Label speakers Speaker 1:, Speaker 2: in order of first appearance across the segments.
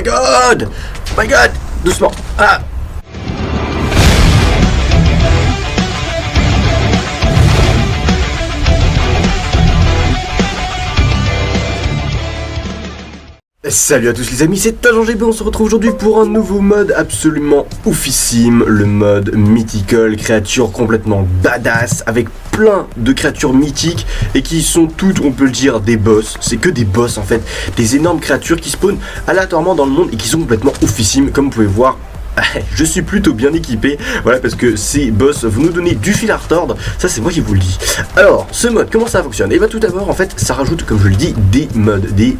Speaker 1: my god! My god! Doucement. Ah! Salut à tous les amis, c'est Agent GB, on se retrouve aujourd'hui pour un nouveau mode absolument oufissime, le mode Mythical, créature complètement badass, avec plein de créatures mythiques et qui sont toutes, on peut le dire, des boss. C'est que des boss en fait, des énormes créatures qui spawnent aléatoirement dans le monde et qui sont complètement oufissimes, comme vous pouvez voir. Je suis plutôt bien équipé, voilà, parce que ces boss vont nous donner du fil à retordre, ça c'est moi qui vous le dis. Alors, ce mode, comment ça fonctionne? Et bien tout d'abord, en fait, ça rajoute, comme je le dis, des modes, des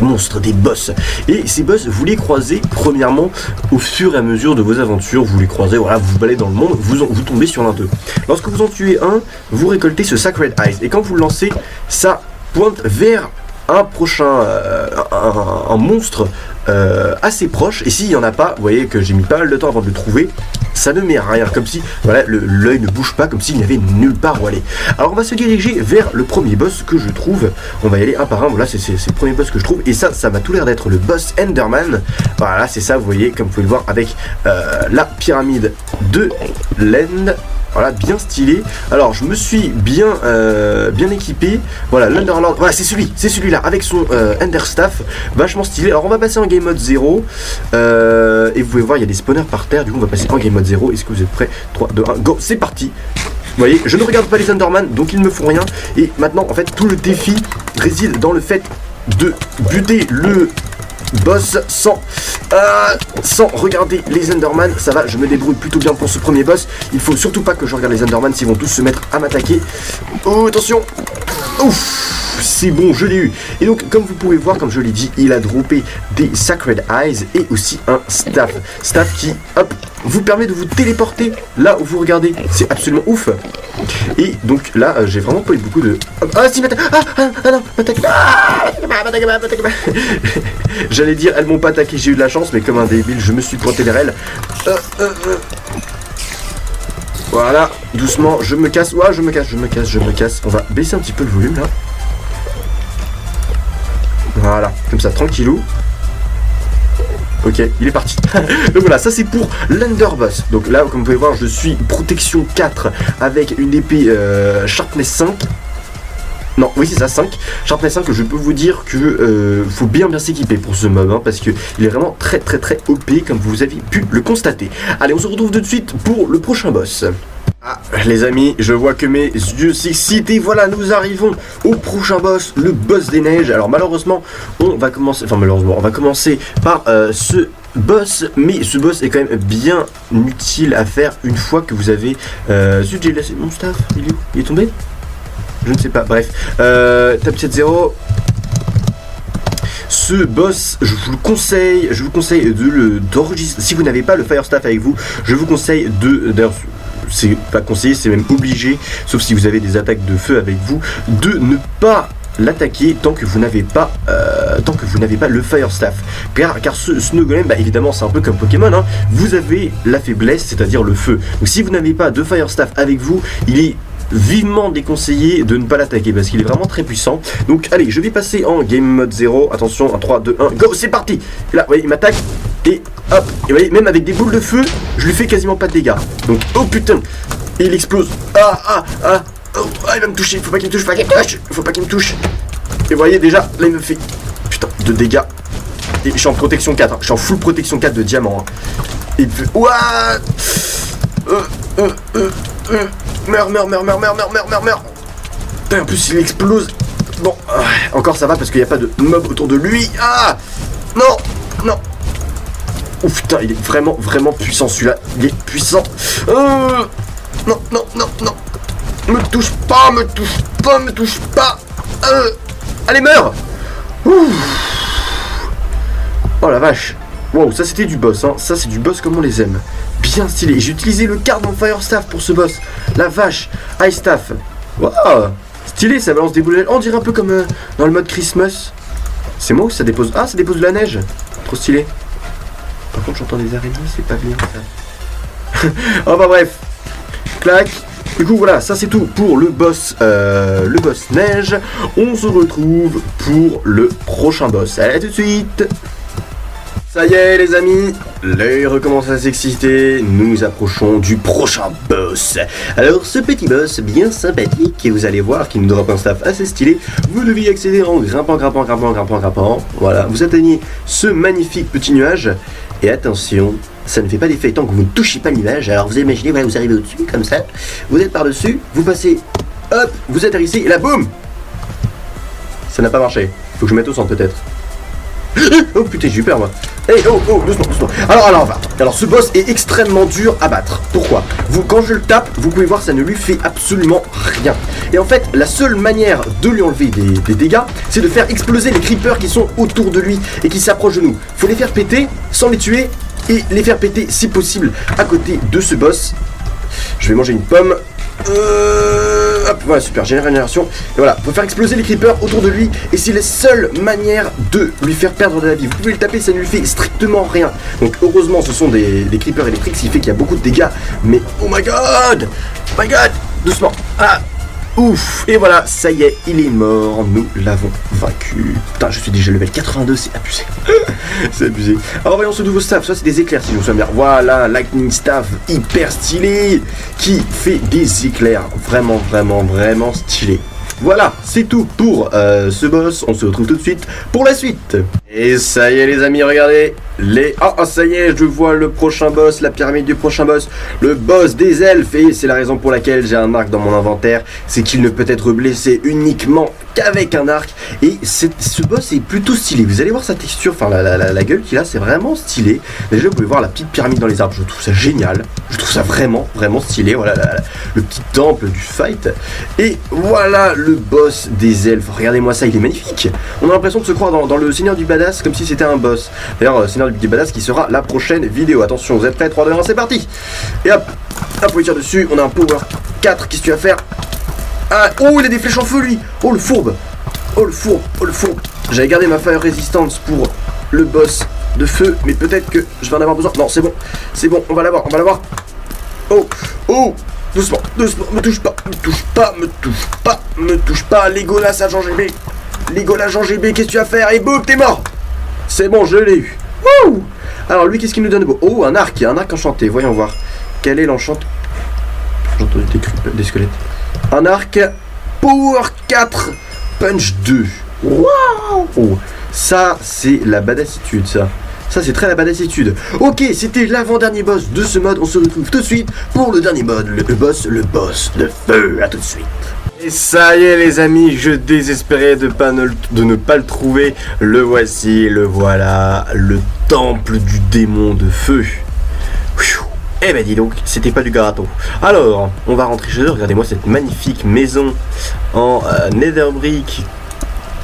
Speaker 1: monstres, des boss. Et ces boss, vous les croisez, premièrement, au fur et à mesure de vos aventures, vous les croisez, voilà, vous vous baladez dans le monde, vous tombez sur l'un d'eux. Lorsque vous en tuez un, vous récoltez ce Sacred Eyes, et quand vous le lancez, ça pointe vers un prochain, un monstre assez proche, et s'il n'y en a pas, vous voyez que j'ai mis pas mal de temps avant de le trouver, ça ne met rien, comme si voilà, l'œil ne bouge pas, comme s'il n'y avait nulle part où aller. Alors on va se diriger vers le premier boss que je trouve, on va y aller un par un, voilà, c'est le premier boss que je trouve, et ça m'a tout l'air d'être le boss Enderman, voilà, c'est ça, vous voyez, comme vous pouvez le voir, avec la pyramide de l'End. Voilà, bien stylé. Alors, je me suis bien équipé. Voilà, l'Underlord. Voilà, c'est celui-là, avec son Ender Staff. Vachement stylé. Alors, on va passer en Game Mode 0. Et vous pouvez voir, il y a des spawners par terre. Du coup, on va passer en Game Mode 0. Est-ce que vous êtes prêts? 3, 2, 1, go, c'est parti. Vous voyez, je ne regarde pas les Enderman, donc ils ne me font rien. Et maintenant, en fait, tout le défi réside dans le fait de buter le boss sans regarder les Enderman. Ça va, je me débrouille plutôt bien pour ce premier boss. Il faut surtout pas que je regarde les Enderman, s'ils vont tous se mettre à m'attaquer. Oh, attention. Ouf, c'est bon, je l'ai eu. Et donc, comme vous pouvez voir, comme je l'ai dit, il a droppé des Sacred Eyes et aussi un staff. Staff qui, hop, vous permet de vous téléporter là où vous regardez. C'est absolument ouf. Et donc là, j'ai vraiment pas eu beaucoup de... Ah si, m'attaque. Ah non, m'attaque. M'attaque. J'allais dire, elles m'ont pas attaqué, j'ai eu de la chance, mais comme un débile, je me suis pointé vers elles. Voilà, doucement, je me casse. Ouais, je me casse. On va baisser un petit peu le volume là. Voilà, comme ça, tranquillou. Ok, il est parti. Donc voilà, ça c'est pour l'Underboss. Donc là, comme vous pouvez voir, je suis protection 4 avec une épée Sharpness 5. Non, oui c'est ça, 5. Sharpness 5, je peux vous dire que faut bien s'équiper pour ce mob, hein, parce qu'il est vraiment très OP, comme vous avez pu le constater. Allez, on se retrouve tout de suite pour le prochain boss. Ah, les amis, je vois que mes yeux s'excitent et voilà, nous arrivons au prochain boss, le boss des neiges. Alors malheureusement, on va commencer par ce boss, mais ce boss est quand même bien utile à faire une fois que vous avez... Zut, j'ai laissé mon staff, il est où? Il est tombé? Je ne sais pas, bref. Tab 7-0. Ce boss, je vous conseille d'enregistrer. Si vous n'avez pas le Fire Staff avec vous, je vous conseille d'ailleurs, c'est pas conseillé, c'est même obligé, sauf si vous avez des attaques de feu avec vous, de ne pas l'attaquer tant que vous n'avez pas le Fire Staff, car ce Snow Golem, bah évidemment c'est un peu comme Pokémon, hein, vous avez la faiblesse, c'est-à-dire le feu. Donc si vous n'avez pas de Fire Staff avec vous, il est vivement déconseillé de ne pas l'attaquer parce qu'il est vraiment très puissant. Donc allez, je vais passer en Game Mode 0. Attention, en 3, 2, 1, go, c'est parti. Et là, vous voyez, il m'attaque. Et hop, et vous voyez, même avec des boules de feu, je lui fais quasiment pas de dégâts. Donc, oh putain, et il explose. Oh, il va me toucher, faut pas qu'il me touche. Et vous voyez déjà, là il me fait, putain, de dégâts. Et je suis en protection 4, hein. Je suis en full protection 4 de diamant, hein. Et il me fait, ouah. Meurs. Putain, en plus il explose. Bon, encore ça va parce qu'il n'y a pas de mob autour de lui. Ah non. Oh putain, il est vraiment puissant celui-là. Il est puissant. Non. Me touche pas. Allez, meurs. Oh la vache. Wow, ça c'était du boss, hein. Ça c'est du boss comme on les aime. Bien stylé. J'ai utilisé le Cardon Fire Staff pour ce boss. La vache. Ice Staff. Wow. Stylé, ça balance des boules. On dirait un peu comme dans le mode Christmas. C'est moi ou ça dépose... Ah, ça dépose de la neige. Trop stylé. Par contre, j'entends des araignées, c'est pas bien ça. Oh bah bref. Clac. Du coup voilà, ça c'est tout pour le boss neige. On se retrouve pour le prochain boss. Allez, à tout de suite. Ça y est les amis, l'œil recommence à s'exciter, nous approchons du prochain boss. Alors ce petit boss bien sympathique, et vous allez voir qu'il nous drop un staff assez stylé, vous devez y accéder en grimpant, voilà, vous atteignez ce magnifique petit nuage, et attention, ça ne fait pas d'effet tant que vous ne touchez pas le nuage. Alors vous imaginez, voilà, vous arrivez au-dessus comme ça, vous êtes par-dessus, vous passez, hop, vous atterrissez, et là boum. Ça n'a pas marché, faut que je mette au centre peut-être. Oh putain, j'ai eu peur moi. Hey, oh, doucement. Alors ce boss est extrêmement dur à battre. Pourquoi? Quand je le tape, vous pouvez voir, ça ne lui fait absolument rien. Et en fait, la seule manière de lui enlever des dégâts, c'est de faire exploser les creepers qui sont autour de lui et qui s'approchent de nous. Faut les faire péter sans les tuer et les faire péter si possible à côté de ce boss. Je vais manger une pomme. Hop, voilà, super, j'ai une régénération. Et voilà, faut faire exploser les creepers autour de lui. Et c'est la seule manière de lui faire perdre de la vie. Vous pouvez le taper, ça ne lui fait strictement rien. Donc heureusement, ce sont des creepers électriques, ce qui fait qu'il y a beaucoup de dégâts. Mais oh my god, doucement. Ah, ouf. Et voilà, ça y est, il est mort. Nous l'avons vaincu. Putain, je suis déjà level 82, c'est abusé. C'est abusé. Alors voyons ce nouveau staff, ça c'est des éclairs si je me souviens bien. Voilà, Lightning Staff hyper stylé, qui fait des éclairs vraiment stylé. Voilà, c'est tout pour ce boss, on se retrouve tout de suite pour la suite. Et ça y est les amis, regardez, ça y est, je vois le prochain boss, la pyramide du prochain boss, le boss des elfes, et c'est la raison pour laquelle j'ai un arc dans mon inventaire, c'est qu'il ne peut être blessé uniquement qu'avec un arc, et ce boss est plutôt stylé, vous allez voir sa texture, enfin la gueule qu'il a, c'est vraiment stylé. Déjà vous pouvez voir la petite pyramide dans les arbres, je trouve ça génial, je trouve ça vraiment stylé, voilà le petit temple du fight, et voilà le boss des elfes, regardez-moi ça, il est magnifique, on a l'impression de se croire dans le Seigneur du Badass comme si c'était un boss. D'ailleurs, Seigneur du Badass qui sera la prochaine vidéo. Attention, vous êtes prêts? 3, 2, 1, c'est parti. Et hop, on peut tirer dessus. On a un power 4. Qu'est-ce que tu vas faire? Ah, oh, il a des flèches en feu lui. Oh le fourbe. J'avais gardé ma fire resistance pour le boss de feu, mais peut-être que je vais en avoir besoin. Non, c'est bon, on va l'avoir. Oh, doucement, me touche pas, Legolas agent GB. Qu'est-ce que tu vas faire? Et boum, t'es mort. C'est bon, je l'ai eu. Wouh. Alors lui, qu'est-ce qu'il nous donne de beau? Oh, un arc enchanté, voyons voir. Quel est l'enchant? J'entends des squelettes. Un arc Power 4 Punch 2. Waouh. Ça, c'est la badassitude, ça. Ça, c'est très la badassitude. Ok, c'était l'avant-dernier boss de ce mode. On se retrouve tout de suite pour le dernier mode, le boss de feu. À tout de suite. Et ça y est les amis, je désespérais de ne pas le trouver. Le voici, le voilà, le temple du démon de feu. Eh ben dis donc, c'était pas du garato. Alors, on va rentrer chez eux, regardez-moi cette magnifique maison en nether brick.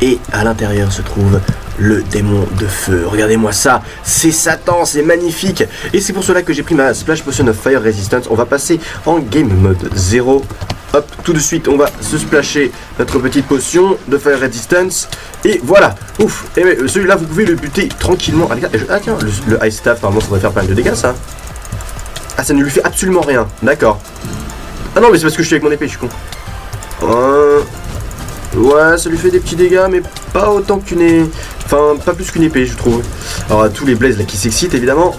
Speaker 1: Et à l'intérieur se trouve le démon de feu. Regardez-moi ça, c'est Satan, c'est magnifique. Et c'est pour cela que j'ai pris ma Splash Potion of Fire Resistance. On va passer en Game Mode 0. Hop, tout de suite, on va se splasher notre petite potion de Fire Resistance. Et voilà, ouf. Et celui-là, vous pouvez le buter tranquillement. Ah tiens, le Ice Staff, normalement, ça devrait faire pas mal de dégâts, ça. Ah, ça ne lui fait absolument rien. D'accord. Ah non, mais c'est parce que je suis avec mon épée, je suis con. Ouais, ça lui fait des petits dégâts, mais pas autant qu'une épée. Enfin, pas plus qu'une épée, je trouve. Alors, tous les blazes là qui s'excitent, évidemment.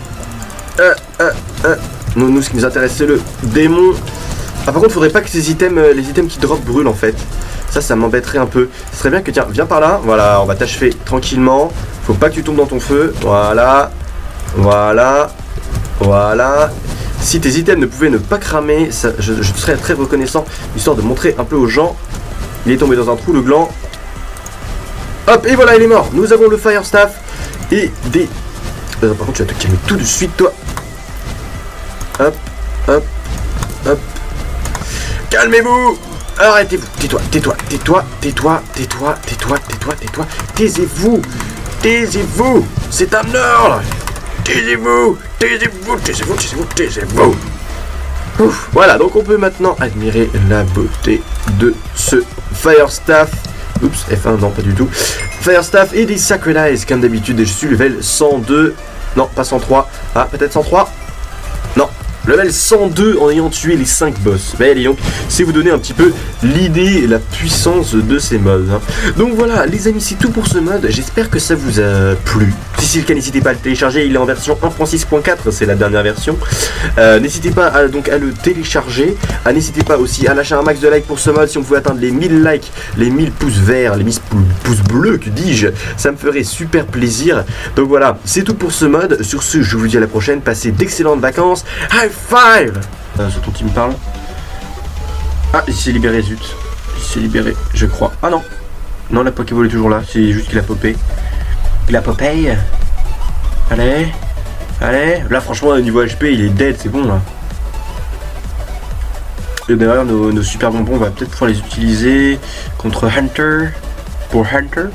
Speaker 1: Nous, ce qui nous intéresse, c'est le démon. Ah, par contre, faudrait pas que les items qui drop brûlent en fait. Ça m'embêterait un peu. Ce serait bien que, tiens, viens par là. Voilà, on va t'achever tranquillement. Faut pas que tu tombes dans ton feu. Voilà. Si tes items ne pouvaient ne pas cramer, ça, je te serais très reconnaissant, histoire de montrer un peu aux gens. Il est tombé dans un trou, le gland. Hop, et voilà, il est mort. Nous avons le Fire Staff et des... par contre, tu vas te calmer tout de suite, toi. Hop. Calmez-vous. Arrêtez-vous. Tais-toi. Taisez-vous. C'est un ordre. Taisez-vous. Ouf. Voilà, donc on peut maintenant admirer la beauté de ce Fire Staff. Oups, F1, non, pas du tout. Fire Staff et des Sacred Eyes, comme d'habitude. Et je suis level 102. Non, pas 103. Ah, peut-être 103. Non. Level 102 en ayant tué les 5 boss. Mais allez donc, c'est vous donner un petit peu l'idée et la puissance de ces modes. Hein. Donc voilà, les amis, c'est tout pour ce mode. J'espère que ça vous a plu. Si c'est le cas, n'hésitez pas à le télécharger. Il est en version 1.6.4, c'est la dernière version. N'hésitez pas à le télécharger. N'hésitez pas aussi à lâcher un max de likes pour ce mode. Si on pouvait atteindre les 1000 likes, les 1000 pouces verts, les 1000 pouces bleus, que dis-je, ça me ferait super plaisir. Donc voilà, c'est tout pour ce mode. Sur ce, je vous dis à la prochaine. Passez d'excellentes vacances. High five! Ce dont il me parle. Ah, il s'est libéré, zut. Il s'est libéré, je crois. Ah non. Non, la Pokéball est toujours là. C'est juste qu'il a popé. Il a popé. Allez. Allez. Là, franchement, au niveau HP, il est dead. C'est bon, là. Et d'ailleurs, nos super bonbons, on va peut-être pouvoir les utiliser contre Hunter. Pour Hunter.